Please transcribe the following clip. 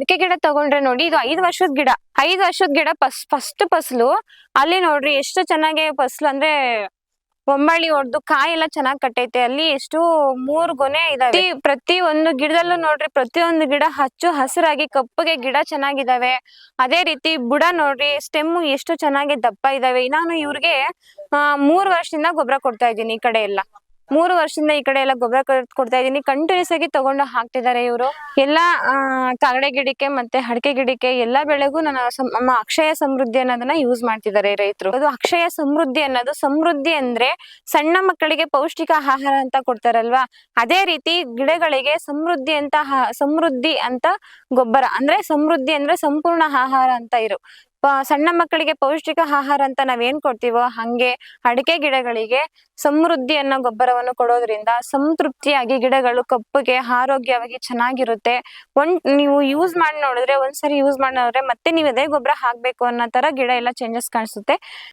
ಅಡಿಕೆ ಗಿಡ ತಗೊಂಡ್ರೆ ನೋಡಿ, ಇದು 5 ವರ್ಷದ ಗಿಡ. 5 ವರ್ಷದ ಗಿಡ ಫಸ್ಟ್ ಫಸಲು. ಅಲ್ಲಿ ನೋಡ್ರಿ ಎಷ್ಟು ಚೆನ್ನಾಗಿ ಫಸಲು ಅಂದ್ರೆ ಒಂಬಳ್ಳಿ ಹೊಡ್ದು ಕಾಯಿ ಎಲ್ಲ ಚೆನ್ನಾಗ್ ಕಟ್ಟೈತೆ. ಅಲ್ಲಿ ಎಷ್ಟು 3 ಗೊನೆ ಇದಾವೆ. ಪ್ರತಿ ಒಂದು ಗಿಡದಲ್ಲೂ ನೋಡ್ರಿ, ಪ್ರತಿಯೊಂದು ಗಿಡ ಹಚ್ಚು ಹಸಿರಾಗಿ ಕಪ್ಪಗೆ ಗಿಡ ಚೆನ್ನಾಗಿದಾವೆ. ಅದೇ ರೀತಿ ಬುಡ ನೋಡ್ರಿ, ಸ್ಟೆಮ್ ಎಷ್ಟು ಚೆನ್ನಾಗಿ ದಪ್ಪ ಇದಾವೆ. ನಾನು ಇವ್ರಿಗೆ 3 ವರ್ಷದಿಂದ ಗೊಬ್ಬರ ಕೊಡ್ತಾ ಇದ್ದೀನಿ. ಈ ಕಡೆ ಎಲ್ಲ 3 ವರ್ಷದಿಂದ ಈ ಕಡೆ ಎಲ್ಲ ಗೊಬ್ಬರ ಕೊಡ್ತಾ ಇದ್ದೀನಿ. ಕಂಟಿನ್ಯೂಸ್ ಆಗಿ ತಗೊಂಡು ಹಾಕ್ತಿದ್ದಾರೆ ಇವರು. ಎಲ್ಲಾ ಕಾಗಡೆ ಗಿಡಕ್ಕೆ ಮತ್ತೆ ಅಡಿಕೆ ಗಿಡಕ್ಕೆ ಎಲ್ಲಾ ಬೆಳೆಗೂ ನಮ್ಮ ಅಕ್ಷಯ ಸಮೃದ್ಧಿ ಅನ್ನೋದನ್ನ ಯೂಸ್ ಮಾಡ್ತಿದ್ದಾರೆ ರೈತರು. ಅದು ಅಕ್ಷಯ ಸಮೃದ್ಧಿ ಅನ್ನೋದು, ಸಮೃದ್ಧಿ ಅಂದ್ರೆ ಸಣ್ಣ ಮಕ್ಕಳಿಗೆ ಪೌಷ್ಟಿಕ ಆಹಾರ ಅಂತ ಕೊಡ್ತಾರಲ್ವಾ, ಅದೇ ರೀತಿ ಗಿಡಗಳಿಗೆ ಸಮೃದ್ಧಿ ಅಂತ ಗೊಬ್ಬರ ಅಂದ್ರೆ, ಸಮೃದ್ಧಿ ಅಂದ್ರೆ ಸಂಪೂರ್ಣ ಆಹಾರ ಅಂತ ಸಣ್ಣ ಮಕ್ಕಳಿಗೆ ಪೌಷ್ಟಿಕ ಆಹಾರ ಅಂತ ನಾವೇನ್ ಕೊಡ್ತೀವೋ ಹಂಗೆ ಅಡಿಕೆ ಗಿಡಗಳಿಗೆ ಸಮೃದ್ಧಿ ಅನ್ನೋ ಗೊಬ್ಬರವನ್ನು ಕೊಡೋದ್ರಿಂದ ಸಂತೃಪ್ತಿಯಾಗಿ ಗಿಡಗಳು ಕಪ್ಪಗೆ ಆರೋಗ್ಯವಾಗಿ ಚೆನ್ನಾಗಿರುತ್ತೆ. ನೀವು ಯೂಸ್ ಮಾಡಿ ನೋಡಿದ್ರೆ, ಒಂದ್ಸರಿ ಯೂಸ್ ಮಾಡಿ ನೋಡಿದ್ರೆ ಮತ್ತೆ ನೀವು ಅದೇ ಗೊಬ್ಬರ ಹಾಕ್ಬೇಕು ಅನ್ನೋ ತರ ಗಿಡ ಎಲ್ಲ ಚೇಂಜಸ್ ಕಾಣಿಸುತ್ತೆ.